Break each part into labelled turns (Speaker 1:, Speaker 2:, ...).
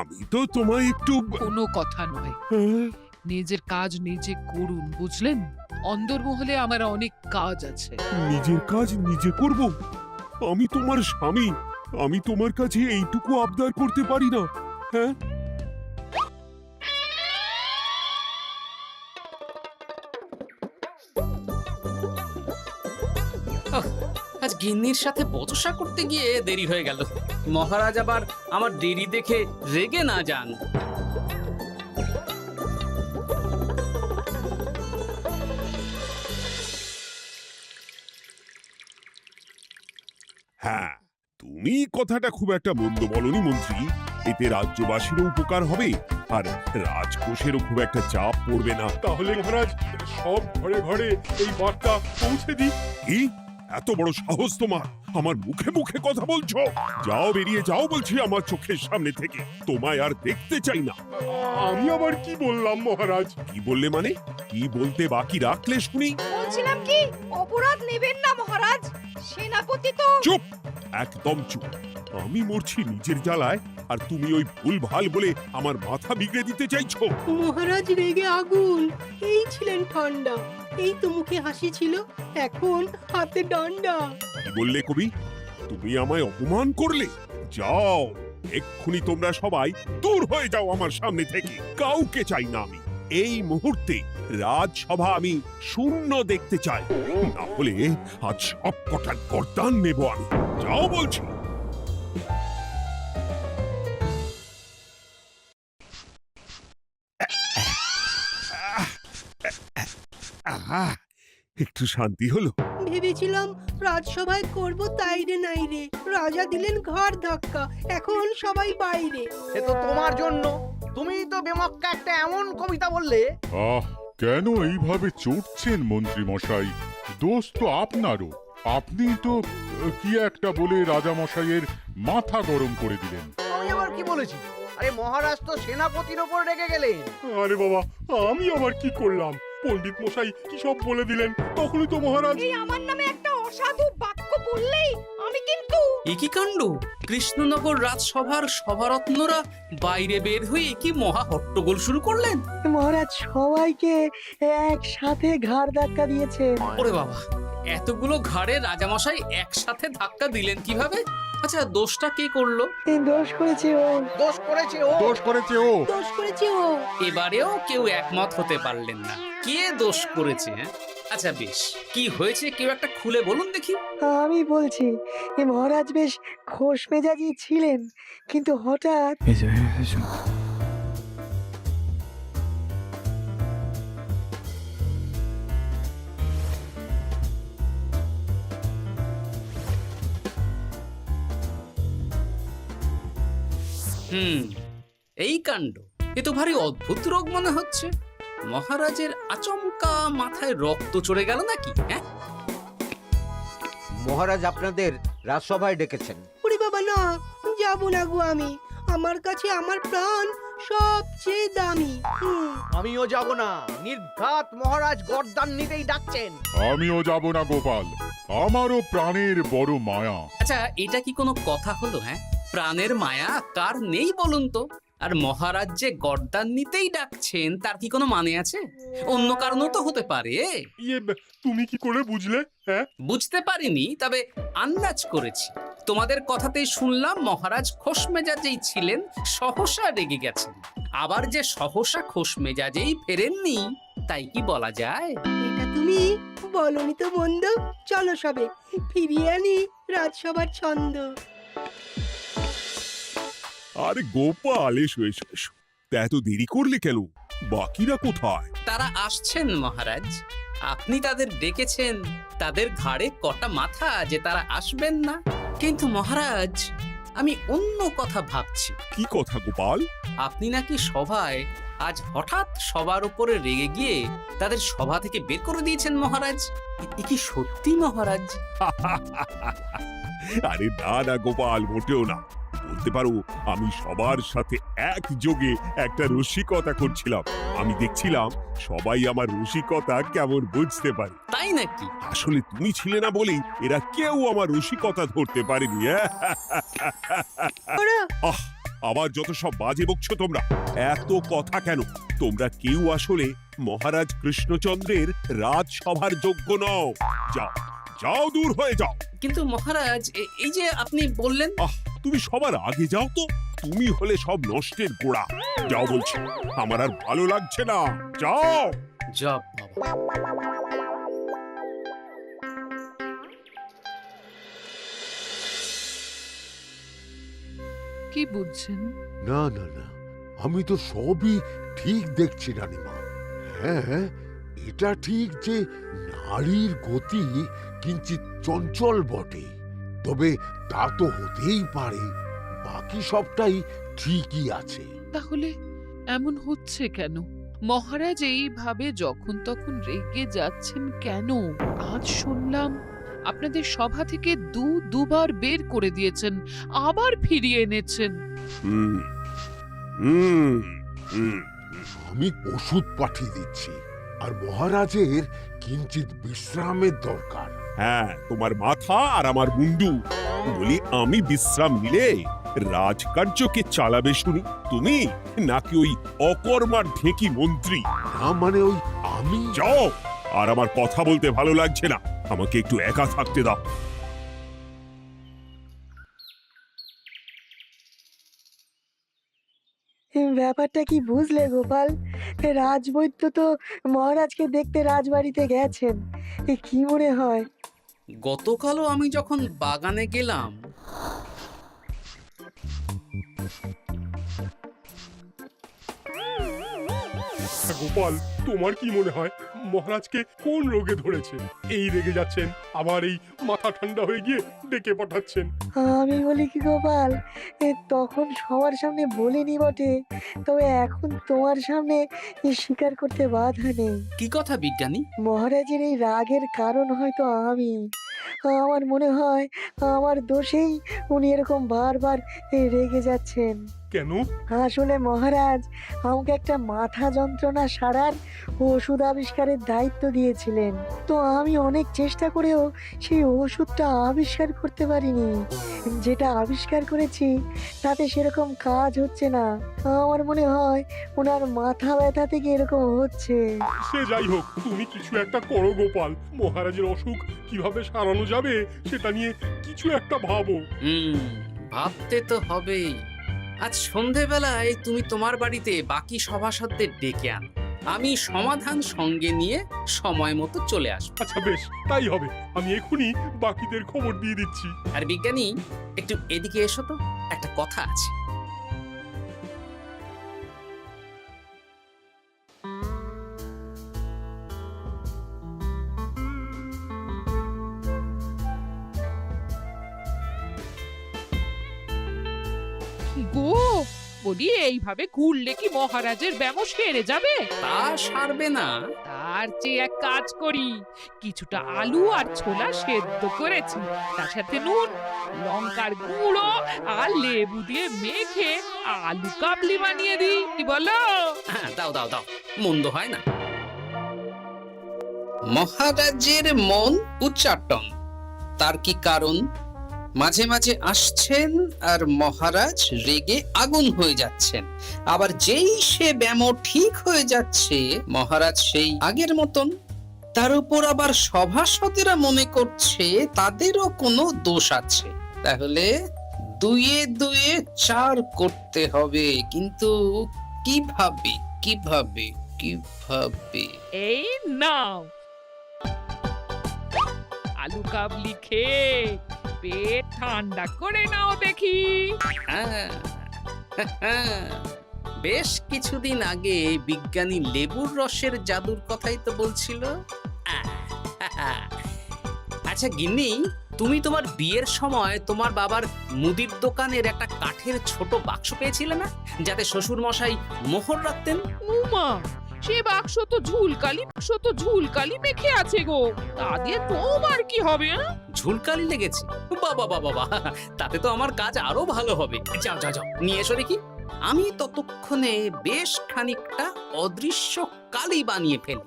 Speaker 1: আমি তো তোমায় একটু
Speaker 2: কোনো কথা নয়, নিজের কাজ নিজে করুন, বুঝলেন? অন্দরমহলে আমার অনেক কাজ আছে।
Speaker 1: নিজের কাজ নিজে করব? আমি তোমার স্বামী, আমি তোমার কাছে এইটুকু আবদার করতে পারি না? হ্যাঁ,
Speaker 3: আজ গিন্নির সাথে বচসা করতে গিয়ে দেরি হয়ে গেল। মহারাজ আবার আমার দেরি দেখে রেগে না যান।
Speaker 1: হ্যাঁ, তুমি কথাটা খুব একটা মন্দ বলনি মন্ত্রী। এতে রাজ্যবাসীরও উপকার হবে, আর রাজকোষেরও খুব একটা চাপ পড়বে না।
Speaker 4: তাহলে মহারাজ সব ঘরে ঘরে এই বার্তা পৌঁছে দিই।
Speaker 1: কি এত বড় সাহস তোমার? আমার মুখে মুখে কথা বলছো? যাও, বেরিয়ে যাও বলছি আমার চোখের সামনে থেকে। তোমায় আর দেখতে চাই না।
Speaker 4: আমি আবার কি বললাম মহারাজ?
Speaker 1: কি বললে মানে? কি বলতে বাকি রাখলে শুনি?
Speaker 5: বলছিলাম কি, অপরাধ নেবেন না মহারাজ, সেনাপতি তো।
Speaker 1: চুপ, একদম চুপ। আমি মরছি নিজের জ্বালায়, আর তুমি ওই ভুল ভাল বলে আমার মাথা বিগড়ে দিতে চাইছো?
Speaker 6: মহারাজ রেগে আগুন, এই ছিলেন ঠান্ডা, এই তো মুখে হাসি ছিল, এখন হাতে ডান্ডা।
Speaker 1: কি বললে কবি? তুমি আমায় অপমান করলে? যাও, এক্ষুনি তোমরা সবাই দূর হয়ে যাও আমার সামনে থেকে। কাউকে চাই না আমি। এই মুহূর্তে রাজসভা আমি শূন্য দেখতে চাই, না হলে আজ সব কটার গর্দান নেব আমি। যাও বলছি। আহা, একটু শান্তি হলো।
Speaker 6: ভেবেছিলাম রাজসভায় করব তাই রে নাই রে, রাজা দিলেন ঘাড় ধাক্কা, এখন সবাই বাইরে।
Speaker 7: সে তো তোমার জন্য, তুমি তো বেমক্কা একটা এমন কবিতা বললে।
Speaker 4: আহ, কেন এইভাবে চড়ছেন মন্ত্রী মশাই? দোষ তো আপনারও। আপনি তো কি একটা বলে রাজা মশাইয়ের মাথা গরম করে দিলেন।
Speaker 7: আমি আবার কি বলেছি? আরে মহারাজ তো সেনাপতির ওপর রেগে গেলেন।
Speaker 4: আরে বাবা, আমি আবার কি করলাম? পণ্ডিত মশাই কি সব বলে দিলেন, তখনই তো মহারাজ।
Speaker 5: এই আমার নামে একটা অসাধু বাক্য বললেই আমি কিন্তু।
Speaker 3: এ কি কাণ্ড! কৃষ্ণনগর রাজসভার সভারত্নরা বাইরে বের হয়ে কি মহা হট্টগোল শুরু করলেন।
Speaker 6: মহারাজ সবাইকে একসাথে ঘাড় ধাক্কা দিয়েছে।
Speaker 3: ওরে বাবা, এতগুলো ঘাড়ে রাজামশাই একসাথে ধাক্কা দিলেন কিভাবে? আচ্ছা, দোষটা কে করলো?
Speaker 6: দোষ করেছে ও,
Speaker 7: দোষ করেছে ও।
Speaker 4: দোষ করেছে ও।
Speaker 6: দোষ করেছে ও।
Speaker 3: এবারেও কেউ একমত হতে পারলেন না। কে দোষ করেছে? আচ্ছা বেশ, কি হয়েছে কেউ একটা খুলে বলুন দেখি।
Speaker 6: আমি বলছি, মহারাজ বেশ খোশ মেজাজি ছিলেন, কিন্তু হঠাৎ
Speaker 3: এই কাণ্ড! এ তো ভারী অদ্ভুত রোগ মনে হচ্ছে। মহারাজের আচমকা মাথায় রক্ত চড়ে গেল নাকি? হ্যাঁ,
Speaker 7: মহারাজ আপনাদের রাজসভায় ডেকেছেন।
Speaker 6: ওরে বাবা না, যাবো না গো আমি, আমার কাছে আমার প্রাণ সবচেয়ে দামি।
Speaker 7: আমিও যাব না, নির্ঘাত মহারাজ গর্দান নিতেই ডাকছেন।
Speaker 4: আমিও যাব না গোপাল, আমারও প্রাণের বড় মায়া।
Speaker 3: আচ্ছা, এটা কি কোনো কথা হলো? হ্যাঁ, প্রাণের মায়া কার নেই বলুন তো? আর মহারাজ যে গর্দান নিতেই ডাকছেন তার কি কোনো মানে আছে? অন্য কারণও তো হতে পারে।
Speaker 4: তুমি কি করে বুঝলে? হ্যাঁ,
Speaker 3: বুঝতে পারিনি, তবে আন্দাজ করেছি। তোমাদের কথাতেই শুনলাম মহারাজ খোশ মেজাজেই ছিলেন, সহসা রেগে গেছেন। আবার যে সহসা খোশ মেজাজেই ফেরেননি, তাই কি বলা যায়?
Speaker 6: এটা তুমি বলনি তো মন্দ। চলো সবে ফিরিয়ে আনি রাজসভার ছন্দ।
Speaker 1: আরে গোপাল, এসো এসো এসো। তা এত দেরি করলে কেন? বাকিরা কোথায়?
Speaker 3: তারা আসছেন মহারাজ। আপনি তাদের ডেকেছেন, তাদের ঘাড়ে কটা মাথা যে তারা আসবেন না। কিন্তু মহারাজ, আমি অন্য কথা ভাবছি।
Speaker 1: কি কথা গোপাল?
Speaker 3: আপনি নাকি সভায় আজ হঠাৎ সবার উপরে রেগে গিয়ে তাদের সভা থেকে বের করে দিয়েছেন মহারাজ। এ কি সত্যি মহারাজ?
Speaker 1: আরে না না গোপাল, মোটেও না। বলতে পারো আমি সবার সাথে একযোগে একটা রসিকতা করছিলাম। আমি দেখছিলাম সবাই আমার রসিকতা কেমন বুঝতে পারে।
Speaker 3: তাই নাকি?
Speaker 1: আসলে তুমি ছিলে না বলেই এরা কেউ আমার রসিকতা ধরতে পারেনি। আহ, আবার যত সব বাজে বকছো তোমরা। এত কথা কেন? তোমরা কেউ আসলে মহারাজ কৃষ্ণচন্দ্রের রাজসভার যোগ্য নও। যাও, যাও, দূর হয়ে যাও।
Speaker 3: কিন্তু মহারাজ এই যে আপনি বললেন।
Speaker 1: তুমি সবার আগে যাও তো। তুমি হলে সব নষ্টের গোড়া। যাও বলছি, আমার আর ভালো লাগছে না। যাও।
Speaker 3: জপ বাবা।
Speaker 2: কি বুঝছেন?
Speaker 8: না না না, আমি তো সবই ঠিক দেখছি রানীমা। হ্যাঁ, এটা ঠিক যে নারীর গতি কিঞ্চিত চঞ্চল বটে, তবে তা তো হতেই পারে। বাকি সবটাই ঠিকই আছে।
Speaker 2: তাহলে এমন হচ্ছে কেন? মহারাজ এইভাবে যখন তখন রেগে যাচ্ছেন কেন? আজ শুনলাম আপনাদের সভা থেকে দুবার বের করে দিয়েছেন, আবার ফিরিয়ে এনেছেন।
Speaker 1: হুম হুম হুম
Speaker 8: আমি ওষুধ পাঠিয়ে দিচ্ছি, আর মহারাজের কিঞ্চিত বিশ্রামের দরকার।
Speaker 1: হ্যাঁ, তোমার মাথা আর আমার মুন্ডু। বলি, আমি বিশ্রাম নিলে রাজকার্যকে চালাবে শুনি তুমি, নাকি ওই অকর্মার ঢেকি মন্ত্রী?
Speaker 8: না মানে ওই আমি।
Speaker 1: যাও, আর আমার কথা বলতে ভালো লাগছে না। আমাকে একটু একা থাকতে দাও।
Speaker 9: ব্যাপারটা কি বুঝলে গোপাল? রাজবৈদ্য তো মহারাজকে দেখতে রাজবাড়িতে গেছেন। কি মনে হয়?
Speaker 3: গতকালও আমি যখন বাগানে গেলাম,
Speaker 10: গোপাল, তোমার কি মনে হয় মহারাজকে কোন রোগে ধরেছে? এই রেগে যাচ্ছেন, আবার এই মাথা ঠান্ডা হয়ে গিয়ে ডেকে পাঠাচ্ছেন।
Speaker 9: আমি বলি কি গোপাল, তখন সবার সামনে বলিনি বটে, তবে এখন তোমার সামনে স্বীকার করতে বাধা নেই।
Speaker 3: কি কথা বিজ্ঞানী?
Speaker 9: মহারাজের এই রাগের কারণ হয়তো আমি। আমার মনে হয় আমার দোষেই উনি এরকম বারবার রেগে যাচ্ছেন।
Speaker 10: কেন?
Speaker 9: আসলে মহারাজ আমাকে একটা মাথা যন্ত্রণা সারার ওষুধ আবিষ্কারের দায়িত্ব দিয়েছিলেন, তো আমি অনেক চেষ্টা করেও সেই ওষুধটা আবিষ্কার করতে পারিনি। যেটা আবিষ্কার করেছি তাতে সেরকম কাজ হচ্ছে না। আমার মনে হয় ওনার মাথা ব্যথা থেকে এরকম হচ্ছে।
Speaker 10: সে যাই হোক, তুমি কিছু একটা করো গোপাল। মহারাজের অসুখ কিভাবে সারানো যাবে সেটা নিয়ে কিছু একটা ভাবো।
Speaker 3: ভাবতে তো হবেই। আজ সন্ধেবেলায় তুমি তোমার বাড়িতে বাকি সভাসদদের ডেকে আন, আমি সমাধান সঙ্গে নিয়ে সময় মতো চলে আসবো।
Speaker 10: আচ্ছা বেশ, তাই হবে। আমি এখনই বাকিদের খবর দিয়ে দিচ্ছি।
Speaker 3: আর বিজ্ঞানী, একটু এদিকে এসো তো, একটা কথা আছে।
Speaker 2: গো, বলি এইভাবে ঘুরলে কি মহারাজের ব্যামো সেরে যাবে?
Speaker 3: তা সারবে না।
Speaker 2: তার চেয়ে এক কাজ করি, কিছুটা আলু আর ছোলা সেদ্ধ করেছি, তার সাথে নুন, লঙ্কার গুঁড়ো আর লেবু দিয়ে মেখে আলু কাবলি বানিয়ে দিই, কি বলো?
Speaker 3: হ্যাঁ, দাও দাও দাও, মন্দ হয় না। মহারাজের মন উচ্চাটন, তার কি কারণ? মাঝে মাঝে আসছেন আর মহারাজ রেগে আগুন হয়ে যাচ্ছেন, আবার যেই সে ব্যামো ঠিক হয়ে যাচ্ছে মহারাজ সেই আগের মতন। তার উপর আবার সভাসদেরা মনে করছে তাদেরও কোনো দোষ আছে। তাহলে দুয়ে দুয়ে চার করতে হবে, কিন্তু কিভাবে কিভাবে কিভাবে?
Speaker 2: এই নাও আলু কাবলি খেয়ে পেট ঠান্ডা করে নাও দেখি।
Speaker 3: হ্যাঁ, বেশ কিছুদিন আগে বিজ্ঞানী লেবুর রসের জাদুর কথাই তো বলছিল। আচ্ছা গিন্নি, তুমি তোমার বিয়ের সময় তোমার বাবার মুদির দোকানের একটা কাঠের ছোট বাক্স পেয়েছিলে না, যাতে শ্বশুর মশাই মোহর রাখতেন?
Speaker 2: উমা, সে বাক্স তো ঝুলকালি মেখে আছে গো, তা দিয়ে তোমার কি হবে?
Speaker 3: ঝুলকালি লেগেছে? বাবা বাবা বাবা, তাতে তো আমার কাজ আরো ভালো হবে। যাও যাও যাও, নিয়ে এসো দেখি। আমি ততক্ষণে বেশ খানিকটা অদৃশ্য কালি বানিয়ে ফেলি।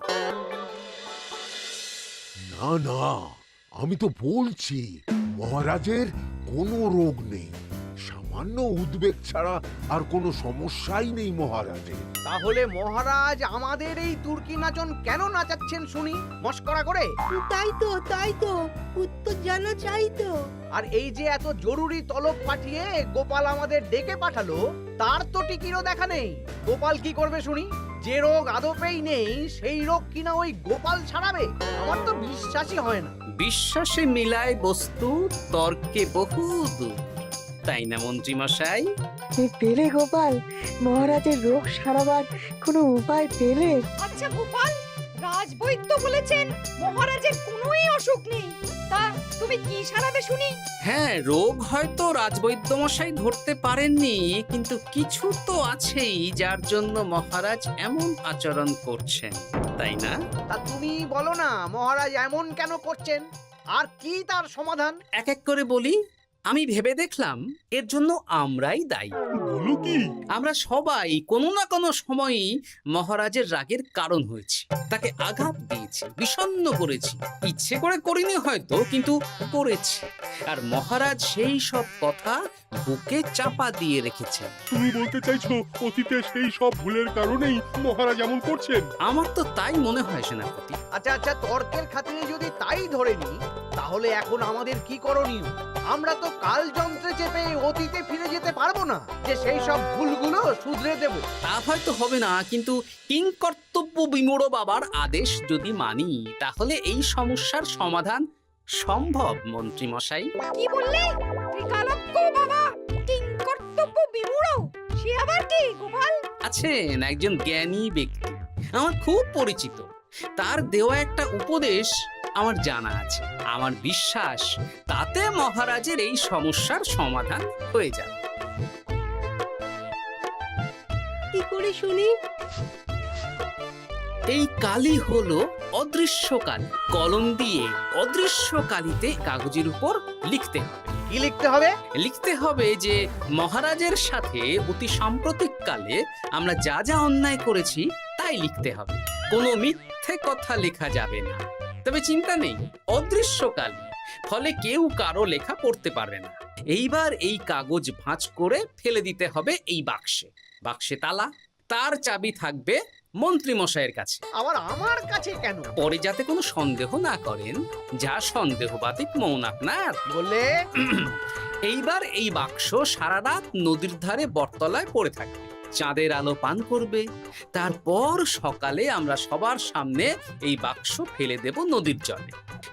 Speaker 8: না না, আমি তো বলছি মহারাজের কোনো রোগ নেই, সামান্য উদ্বেগ ছাড়া আর কোনো সমস্যাই নেই মহারাজের।
Speaker 7: তাহলে মহারাজ আমাদের এই তুর্কি নাচন কেন নাচাচ্ছেন শুনি, মস্করা করে?
Speaker 6: তাই তো উত্তর জানা চাই তো।
Speaker 7: আর এই যে এত জরুরি তলব পাঠিয়ে গোপাল আমাদের ডেকে পাঠালো, তার তো টিকিরও দেখা নেই। গোপাল কি করবে শুনি? যে রোগ আদপেই নেই সেই রোগ কিনা ওই গোপাল ছাড়াবে? আমার তো বিশ্বাসই হয় না।
Speaker 3: বিশ্বাসে মিলায় বস্তু, তর্কে বহু দূর, তাই না মন্ত্রী মশাই?
Speaker 9: পেলে গোপাল, মহারাজের রোগ সারাবার কোনো উপায় পেলে?
Speaker 5: আচ্ছা গোপাল, রাজবৈদ্য বলেছেন মহারাজের কোনোই অসুখ নেই, তা তুমি কি সারাবে শুনি?
Speaker 3: হ্যাঁ, রোগ হয়তো রাজবৈদ্য মশাই ধরতে পারেননি, কিন্তু কিছু তো আছেই যার জন্য মহারাজ এমন আচরণ করছেন, তাই না?
Speaker 7: তা তুমি বলো না মহারাজ এমন কেন করছেন, আর কি তার সমাধান?
Speaker 3: এক এক করে বলি। আমি ভেবে দেখলাম এর জন্য আমরাই দায়ী।
Speaker 10: বলো কি?
Speaker 3: আমরা সবাই কোনো না কোনো সময়ই মহারাজের রাগের কারণ হয়েছি, তাকে আঘাত দিয়েছি, বিষণ্ণ করেছি। ইচ্ছে করে করিনি হয়তো, কিন্তু করেছি। আর মহারাজ সেই সব কথা বুকে চাপা দিয়ে রেখেছেন।
Speaker 10: তুমি বলতে চাইছো অতীতে সেই সব ভুলের কারণেই মহারাজ এমন করছেন?
Speaker 3: আমার তো তাই মনে হয় সেনাপতি।
Speaker 7: আচ্ছা, তর্কের খাতিরে যদি তাই ধরে নিই, তাহলে এখন আমাদের কি করণীয়? আমরা তো কাল যন্ত্রে চেপে অতীতে ফিরে যেতে পারবো না যে সেই সব ভুলগুলো শুধরে দেব।
Speaker 3: তা হয়তো হবে না, কিন্তু কিংকর্তব্য বিমূঢ় বাবার আদেশ যদি মানি, তাহলে এই সমস্যার সমাধান সম্ভব মন্ত্রী মশাই।
Speaker 5: কি বললে? ত্রিকালজ্ঞ বাবা কিংকর্তব্য বিমূঢ়, সে আবার কি গোপাল?
Speaker 3: আছেন একজন জ্ঞানী ব্যক্তি, আমার খুব পরিচিত। তার দেওয়া একটা উপদেশ আমার জানা আছে। আমার বিশ্বাস তাতে মহারাজের এই সমস্যার সমাধান হয়ে যাবে।
Speaker 6: কি করে শুনি?
Speaker 3: এই কালি হলো অদৃশ্য কালি। কলম দিয়ে অদৃশ্য কালিতে কাগজের উপর লিখতে হবে।
Speaker 7: কি লিখতে হবে?
Speaker 3: লিখতে হবে যে মহারাজের সাথে অতি সাম্প্রতিক কালে আমরা যা যা অন্যায় করেছি তাই লিখতে হবে। কোনো মিথ্যে কথা লেখা যাবে না। তবে চিন্তা নেই, অদৃশ্য কালি, ফলে কেউ কারো লেখা পড়তে পারবে না। এইবার এই কাগজ ভাঁজ করে ফেলে দিতে হবে এই বাক্সে। বাক্সে তালা, তার চাবি থাকবে মন্ত্রী মশাইয়ের কাছে।
Speaker 7: আবার আমার কাছে কেন?
Speaker 3: পরে যাতে কোনো সন্দেহ না করেন, যা সন্দেহবাতিক মৌন আপনার।
Speaker 7: বললে
Speaker 3: এইবার এই বাক্স সারা রাত নদীর ধারে বটতলায় পড়ে থাকবে, চাঁদের আলো পান করবে। তারপর সকালে আমরা সবার সামনে এই বাক্স ফেলে দেব নদীর জলে।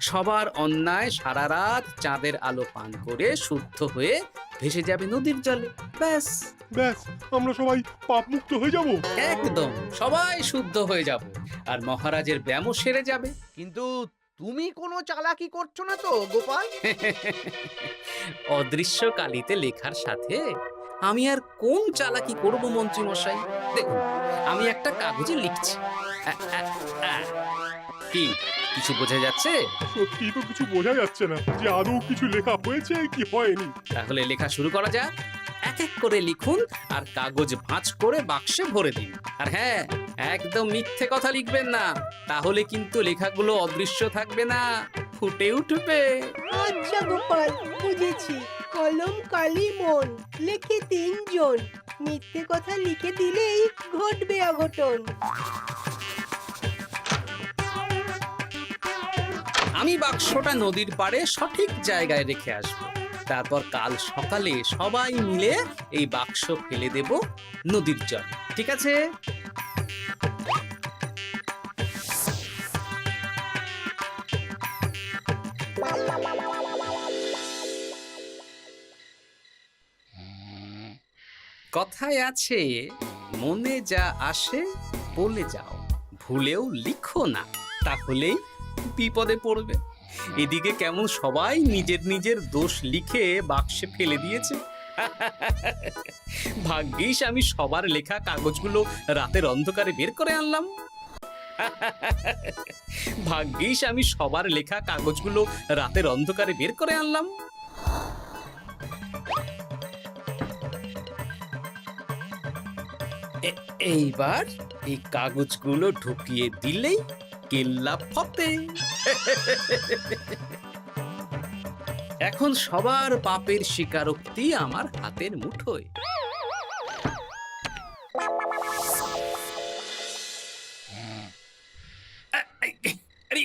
Speaker 3: সবার অন্যায় সারা রাত চাঁদের আলো পান করে শুদ্ধ হয়ে ভেসে যাবে নদীর জলে। ব্যাস
Speaker 10: ব্যাস, আমরা সবাই পাপ মুক্ত হয়ে যাব।
Speaker 3: একদম সবাই শুদ্ধ হয়ে যাব, আর মহারাজের ব্যামো সেরে যাবে।
Speaker 7: কিন্তু তুমি কোনো চালাকি করছো না তো গোপাল?
Speaker 3: অদৃশ্য কালিতে লেখার সাথে আমি আর কোন চালাকি করব মন্ত্রী মশাই? দেখুন, আমি একটা কাগজে লিখছি। কি কিছু বোঝা যাচ্ছে?
Speaker 10: সত্যি তো কিছু বোঝা যাচ্ছে না যে আদৌ কিছু লেখা হয়েছে কি হয়নি।
Speaker 3: তাহলে লেখা শুরু করা যাক। এক এক করে লিখুন আর কাগজ ভাঁজ করে বাক্সে ভরে দিন। আর হ্যাঁ, একদম মিথ্যে কথা লিখবেন না, তাহলে কিন্তু লেখাগুলো অদৃশ্য থাকবে না, ফুটে উঠবে।
Speaker 6: আচ্ছা গোপাল, বুঝেছি। কলম কালি মন, লেখে 3 জন। মিথ্যে কথা লিখে দিলেই ঘটবে অঘটন।
Speaker 3: আমি বাক্সটা নদীর পাড়ে সঠিক জায়গায় রেখে আসব। তারপর কাল সকালে সবাই মিলে এই বাক্স ফেলে দেব নদীর জল। ঠিক আছে? কথায় আছে, মনে যা আসে বলে যাও, ভুলেও লিখো না, তাহলেই বিপদে পড়বে। এদিকে কেমন সবাই নিজের নিজের দোষ লিখে বাক্সে ফেলে দিয়েছে। ভাগ্যিস আমি সবার লেখা কাগজগুলো রাতের অন্ধকারে বের করে আনলাম। ভাগ্যিস আমি সবার লেখা কাগজগুলো রাতের অন্ধকারে বের করে আনলাম। এইবার এই কাগজগুলো ঢুকিয়ে দিলেই কেল্লা ফতে। এখন সবার পাপের স্বীকারোক্তি আমার হাতের মুঠোয়। আরে,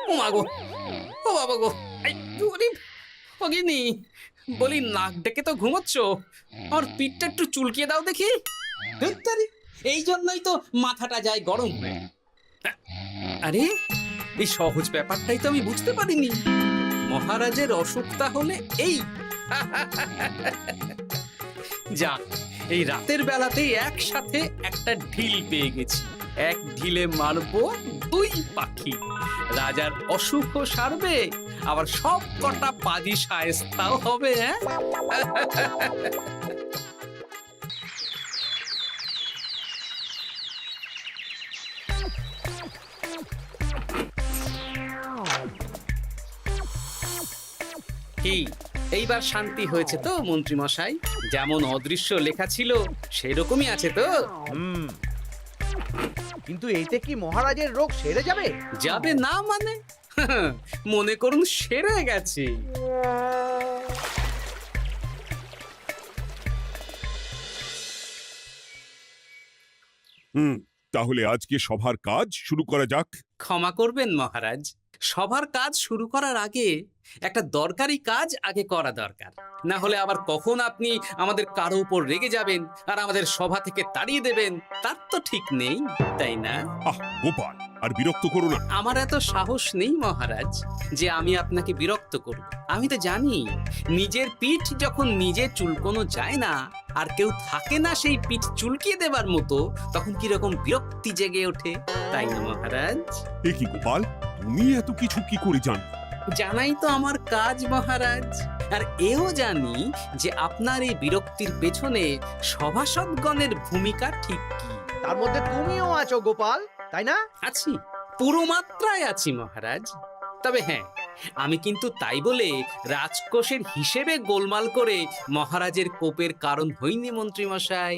Speaker 3: ও মা গো, ও বাবা গো, বলি নাক ডেকে তো ঘুমোচ্ছ, আর পিঠটা একটু চুলকিয়ে দাও দেখি। ধুত্তারি, এই জন্যই তো মাথাটা যায় গরম হয়ে। আরে, এই সহজ ব্যাপারটাই তো আমি বুঝতে পারিনি। মহারাজের অসুখ তাহলে এই। যাক, এই রাতের বেলাতেই একসাথে একটা ঢিল পেয়ে গেছি। এক ঢিলে মারবো 2 পাখি। রাজার অসুখও সারবে, আবার সব কটা পাজি শায়েস্তাও হবে। হ্যাঁ, কি এইবার শান্তি হয়েছে তো মন্ত্রী মশাই? যেমন অদৃশ্য লেখা ছিল সেরকমই আছে তো?
Speaker 7: কিন্তু এইতে কি মহারাজের রোগ সেরে যাবে?
Speaker 3: যাবে না মানে? মনে করুন সেরে গেছে।
Speaker 1: তাহলে আজকে সভার কাজ শুরু করা যাক।
Speaker 3: ক্ষমা করবেন মহারাজ, সবার কাজ শুরু করার আগে একটা দরকারি কাজ আগে করা দরকার। না হলে আবার কখন আপনি আমাদের কারো উপর রেগে যাবেন আর আমাদের সভা থেকে তাড়িয়ে দেবেন, তার তো ঠিক নেই, তাই না?
Speaker 1: গোপাল, আর বিরক্ত করো না।
Speaker 3: আমার এত সাহস নেই মহারাজ যে আমি আপনাকে বিরক্ত করব। আমি তো জানি নিজের পিঠ যখন নিজে চুলকোনো যায় না, আর কেউ থাকে না সেই পিঠ চুলকিয়ে দেবার মতো, তখন কিরকম বিরক্তি জেগে ওঠে, তাই না মহারাজ?
Speaker 1: এ কি গোপাল, তুমি এত কিছু কি করে জানো?
Speaker 3: জানাই তো আমার কাজ মহারাজ। আর এও জানি যে আপনার এই বিরক্তির পেছনে সভাসদগণের ভূমিকা ঠিক কি।
Speaker 7: তার মধ্যে তুমিও আছো গোপাল, তাই না?
Speaker 3: আছি, পুরো মাত্রায় আছি মহারাজ। তবে হ্যাঁ, আমি কিন্তু তাই বলে রাজকোষের হিসেবে গোলমাল করে মহারাজের কোপের কারণ হইনি মন্ত্রী মশাই।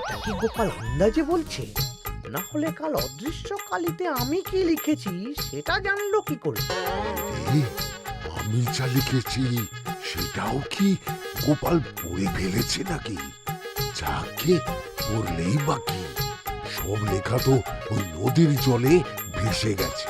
Speaker 7: এটা কি গোপাল আন্দাজে বলছে? না হলে কাল অদৃশ্য কালিতে আমি কি লিখেছি সেটা জানলো কি করে?
Speaker 8: এই, আমি যা লিখেছি সেটাও কি গোপাল পড়ে ফেলেছে নাকি? যাকে পড়লেই বাকি, সব লেখা তো ওই নদীর জলে ভেসে গেছে।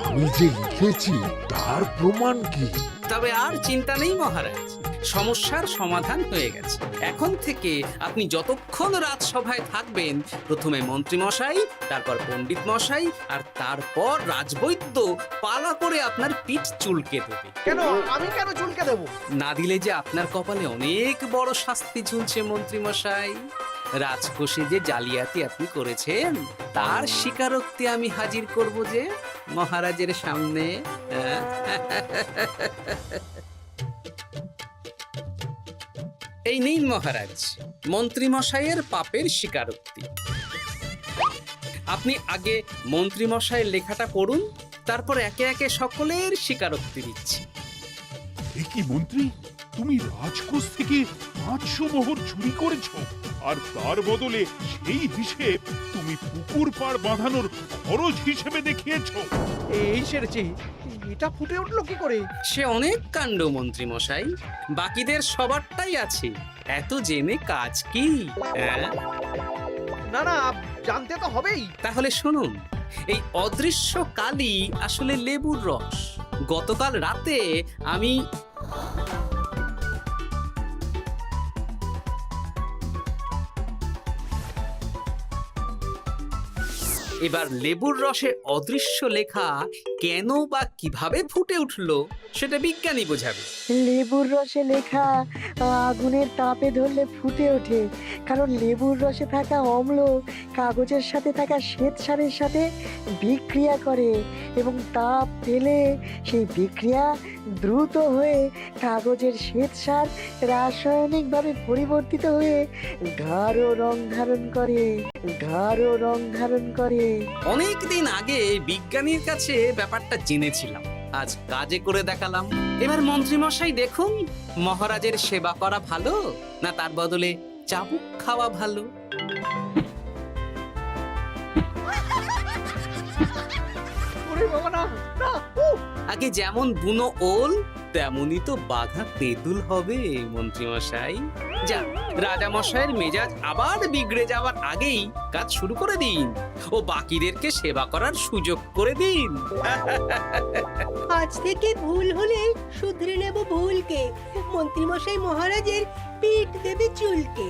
Speaker 8: আমি যে লিখেছি তার প্রমাণ কি?
Speaker 3: তবে আর চিন্তা নেই মহারাজ, সমস্যার সমাধান হয়ে গেছে। এখন থেকে আপনি যতক্ষণ রাজসভায় থাকবেন, প্রথমে মন্ত্রী মশাই, তারপর পণ্ডিত মশাই, আর তারপর রাজবৈদ্য পালা করে আপনার পিঠ চুলকে দেবে।
Speaker 7: কেন আমি কেন চুলকে দেবো?
Speaker 3: না দিলে যে আপনার কপালে অনেক বড় শাস্তি ঝুলছে মন্ত্রী মশাই। রাজকোষে যে জালিয়াতি আপনি করেছেন তার স্বীকারোক্তি আমি হাজির করব যে মহারাজের সামনে। এই নিন মহারাজ, মন্ত্রী মশাইয়ের পাপের স্বীকারোক্তি। আপনি আগে মন্ত্রী মশাইয়ের লেখাটা পড়ুন, তারপর একে একে সকলের স্বীকারোক্তি দিচ্ছি।
Speaker 1: এ কি মন্ত্রী, তুমি রাজকোষ থেকে 500 মোহর চুরি করেছো, আর তার বদলে সেই হিসেব তুমি পুকুর পাড় বাঁধানোর খরচ হিসেবে দেখিয়েছো।
Speaker 7: এই সেরেছি, এটা ফুটে উঠলো কি করে?
Speaker 3: সে অনেক কাণ্ড মন্ত্রী মশাই, বাকিদের সবারটাই আছে, এত জেনে কাজ কি?
Speaker 7: না না, জানতে তো হবেই।
Speaker 3: তাহলে শুনুন, এই অদৃশ্য কালি আসলে লেবুর রস। গতকাল রাতে আমি এবার লেবুর রসে অদৃশ্য লেখা কেন বা কিভাবে ফুটে উঠলো সেটা বিজ্ঞানী বোঝাবে।
Speaker 9: লেবুর রসে লেখা আগুনের তাপে ধরলে ফুটে ওঠে, কারণ লেবুর রসে থাকা অম্ল কাগজের সাথে থাকা শ্বেতসারের সাথে বিক্রিয়া করে, এবং তাপ পেলে সেই বিক্রিয়া দ্রুত হয়ে কাগজের শ্বেতসার রাসায়নিকভাবে পরিবর্তিত হয়ে গাঢ় রং ধারণ করে, গাঢ় রং ধারণ করে।
Speaker 3: অনেকদিন আগে বিজ্ঞানীর কাছে ব্যাপারটা জেনেছিলাম, আজ কাজে করে দেখালাম। এবার মন্ত্রী মশাই দেখুন, মহারাজের সেবা করা ভালো না তার বদলে চাবুক খাওয়া ভালো?
Speaker 7: ওরে বাবা, না না,
Speaker 3: আগে যেমন বুনো ওল তেমনি তো বাঘা তেঁতুল হবে মন্ত্রীমশাই। যা, রাজামশাইয়ের মেজাজ আবার বিগড়ে যাওয়ার আগেই কাজ শুরু করে দিন ও বাকিদেরকে সেবা করার সুযোগ করে দিন।
Speaker 6: আজ থেকে ভুল হলে শুধরে নেব ভুলকে, মন্ত্রীমশাই মহারাজের পিঠ দেবে চুলকে।